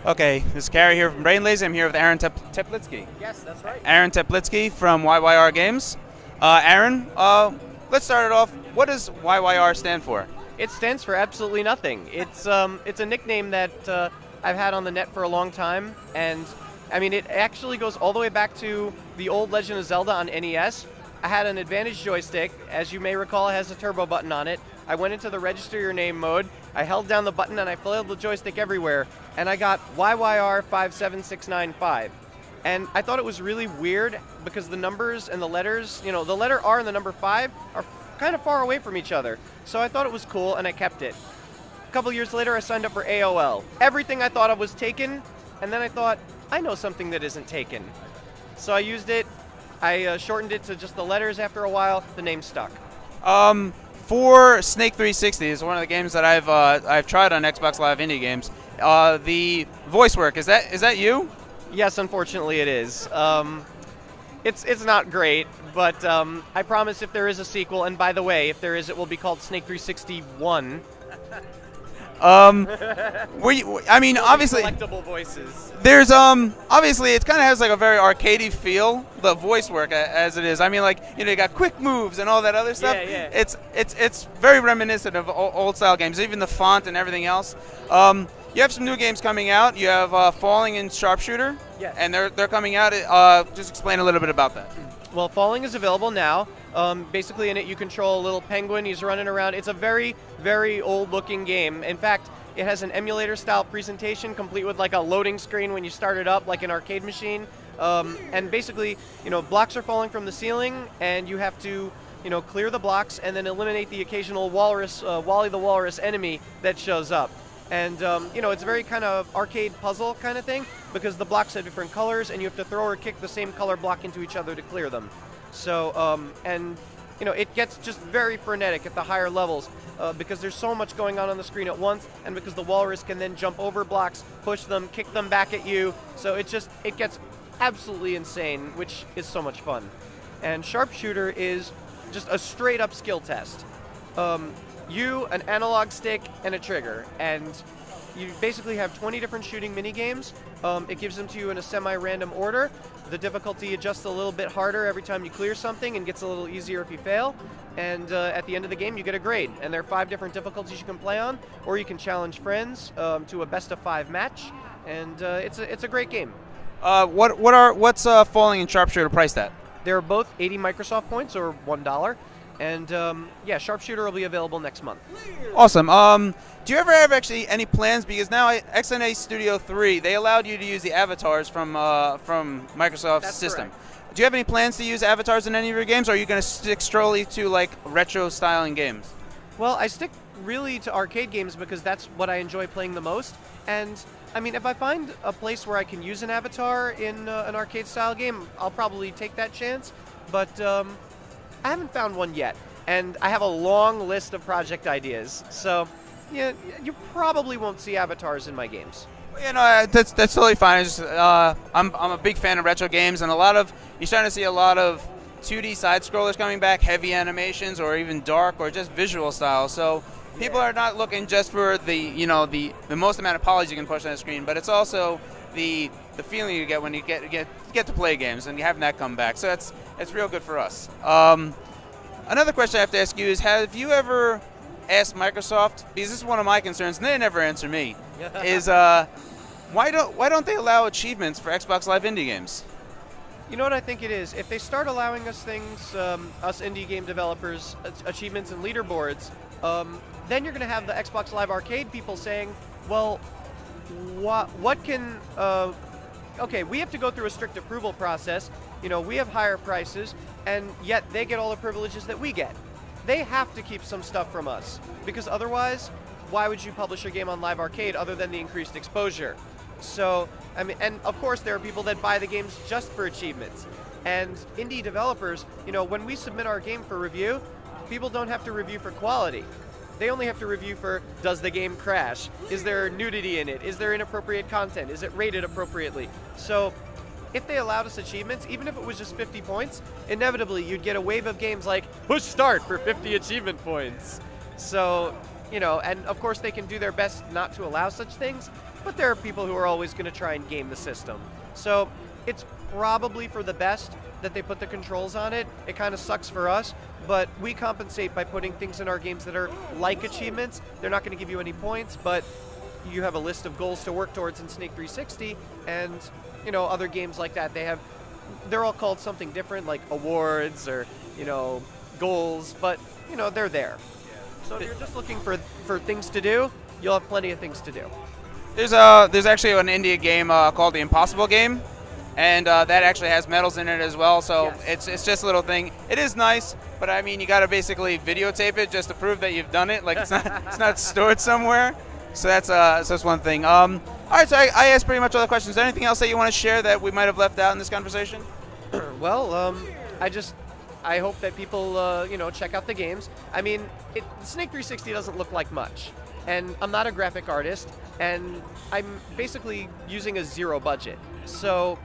Okay, this is Carrie here from Brain Lazy. I'm here with Aaron Teplitsky. Yes, that's right. Aaron Teplitsky from YYR Games. Aaron, let's start it off. What does YYR stand for? It stands for absolutely nothing. It's a nickname that I've had on the net for a long time, and I mean it actually goes all the way back to the old Legend of Zelda on NES. I had an Advantage joystick, as you may recall, it has a turbo button on it. I went into the register your name mode, I held down the button and I flailed the joystick everywhere, and I got YYR 57695. And I thought it was really weird because the numbers and the letters, you know, the letter R and the number 5 are kind of far away from each other. So I thought it was cool and I kept it. A couple years later I signed up for AOL. Everything I thought of was taken, and then I thought, I know something that isn't taken. So I used it, I shortened it to just the letters after a while, the name stuck. For Snake 360 is one of the games that I've tried on Xbox Live Indie Games. The voice work, is that you? Yes, unfortunately it is. It's not great, but I promise if there is a sequel, and by the way, if there is, it will be called Snake 361. I mean, obviously, collectible voices. There's obviously it kind of has like a very arcadey feel, the voice work as it is. I mean, like, you know, you got quick moves and all that other stuff. Yeah. It's very reminiscent of old style games, even the font and everything else. You have some new games coming out. You have Falling and Sharpshooter. Yes. And they're coming out. Just explain a little bit about that. Well, Falling is available now. Basically, in it, you control a little penguin. He's running around. It's a very, very old-looking game. In fact, it has an emulator-style presentation, complete with like a loading screen when you start it up, like an arcade machine. And basically, you know, blocks are falling from the ceiling, and you have to, you know, clear the blocks and then eliminate the occasional walrus, Wally the Walrus enemy that shows up. And, you know, it's a very kind of arcade puzzle kind of thing, because the blocks have different colors, and you have to throw or kick the same color block into each other to clear them. So, and, you know, it gets just very frenetic at the higher levels, because there's so much going on the screen at once, and because the walrus can then jump over blocks, push them, kick them back at you. So it gets absolutely insane, which is so much fun. And Sharpshooter is just a straight-up skill test. You, an analog stick, and a trigger, and you basically have 20 different shooting mini-games. It gives them to you in a semi-random order. The difficulty adjusts a little bit harder every time you clear something and gets a little easier if you fail. And at the end of the game, you get a grade. And there are 5 different difficulties you can play on, or you can challenge friends to a best-of-5 match. And it's a great game. What's Falling and Sharpshooter priced at? They're both 80 Microsoft points, or $1. And yeah, Sharpshooter will be available next month. Awesome. Do you ever have actually any plans? Because now XNA Studio 3, they allowed you to use the avatars from Microsoft's That's system. correct. Do you have any plans to use avatars in any of your games, or are you going to stick strictly to like retro styling games? Well, I stick really to arcade games because that's what I enjoy playing the most. And I mean, if I find a place where I can use an avatar in an arcade style game, I'll probably take that chance. But I haven't found one yet, and I have a long list of project ideas. So, yeah, you probably won't see avatars in my games. You know, that's totally fine. It's just, I'm a big fan of retro games, and you're starting to see a lot of 2D side scrollers coming back, heavy animations, or even dark, or just visual style. So people are not looking just for the most amount of polys you can push on the screen, but it's also the feeling you get when you get to play games and you having that come back. So it's real good for us. Another question I have to ask you is, have you ever asked Microsoft, because this is one of my concerns, and they never answer me, is why don't they allow achievements for Xbox Live Indie games? You know what I think it is? If they start allowing us things, us indie game developers, achievements and leaderboards, then you're going to have the Xbox Live Arcade people saying, well, what can... okay, we have to go through a strict approval process. You know, we have higher prices, and yet they get all the privileges that we get. They have to keep some stuff from us, because otherwise, why would you publish your game on Live Arcade other than the increased exposure? So, I mean, and of course there are people that buy the games just for achievements. And indie developers, you know, when we submit our game for review, people don't have to review for quality. They only have to review for, does the game crash? Is there nudity in it? Is there inappropriate content? Is it rated appropriately? So, if they allowed us achievements, even if it was just 50 points, inevitably you'd get a wave of games like, push start for 50 achievement points. So, you know, and of course they can do their best not to allow such things, but there are people who are always going to try and game the system. So it's probably for the best that they put the controls on it. It kind of sucks for us, but we compensate by putting things in our games that are like achievements. They're not going to give you any points, but you have a list of goals to work towards in Snake 360, and you know, other games like that, they're all called something different, like awards or, you know, goals, but you know, they're there. So if you're just looking for things to do, you'll have plenty of things to do. There's actually an indie game called The Impossible Game, and that actually has medals in it as well. So yes. it's just a little thing. It is nice, but I mean, you got to basically videotape it just to prove that you've done it. Like it's not stored somewhere. So that's one thing. All right, so I asked pretty much all the questions. Is there anything else that you want to share that we might have left out in this conversation? Well, I hope that people, you know, check out the games. I mean, Snake 360 doesn't look like much, and I'm not a graphic artist, and I'm basically using a zero budget. So,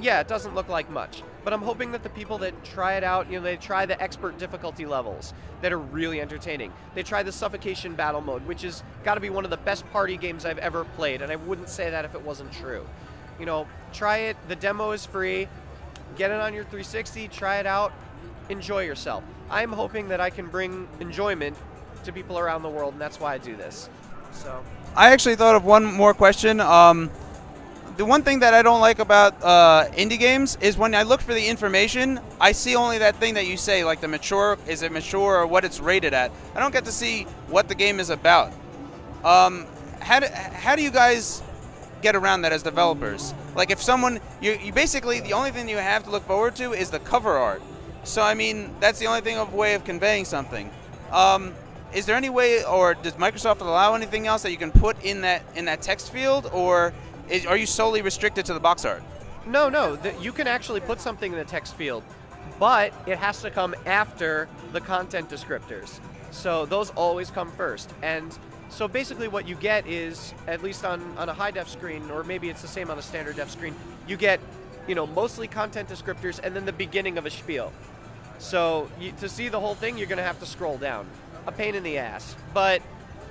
yeah, it doesn't look like much. But I'm hoping that the people that try it out, you know, they try the expert difficulty levels that are really entertaining. They try the suffocation battle mode, which has got to be one of the best party games I've ever played, and I wouldn't say that if it wasn't true. You know, try it. The demo is free. Get it on your 360, try it out, enjoy yourself. I'm hoping that I can bring enjoyment to people around the world, and that's why I do this. So, I actually thought of one more question. The one thing that I don't like about indie games is when I look for the information, I see only that thing that you say, like the mature, is it mature, or what it's rated at. I don't get to see what the game is about. How do you guys get around that as developers? Like if someone, you basically, the only thing you have to look forward to is the cover art. So I mean, that's the only way of conveying something. Is there any way, or does Microsoft allow anything else that you can put in that text field, or are you solely restricted to the box art? No, you can actually put something in the text field, but it has to come after the content descriptors. So those always come first. And so basically what you get is, at least on a high def screen, or maybe it's the same on a standard def screen, you get, you know, mostly content descriptors and then the beginning of a spiel. So to see the whole thing, you're going to have to scroll down. A pain in the ass. But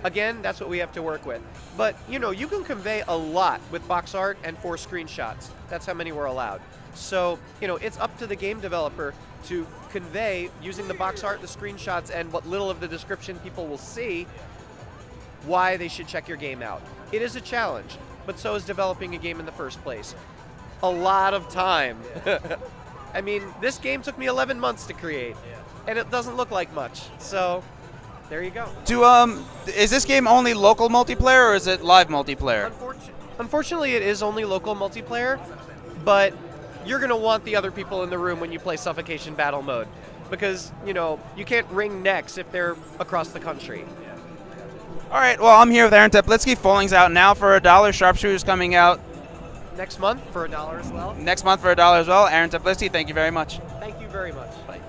again, that's what we have to work with. But, you know, you can convey a lot with box art and 4 screenshots. That's how many we're allowed. So, you know, it's up to the game developer to convey, using the box art, the screenshots, and what little of the description people will see, why they should check your game out. It is a challenge, but so is developing a game in the first place. A lot of time. I mean, this game took me 11 months to create, and it doesn't look like much. So, there you go. Is this game only local multiplayer, or is it live multiplayer? Unfortunately, it is only local multiplayer, but you're going to want the other people in the room when you play Suffocation Battle Mode, because, you know, you can't ring necks if they're across the country. All right, well, I'm here with Aaron Teplitsky. Falling's out now for $1. Sharpshooter's coming out next month for $1 as well. Next month for $1 as well. Aaron Teplitsky, thank you very much. Thank you very much. Bye.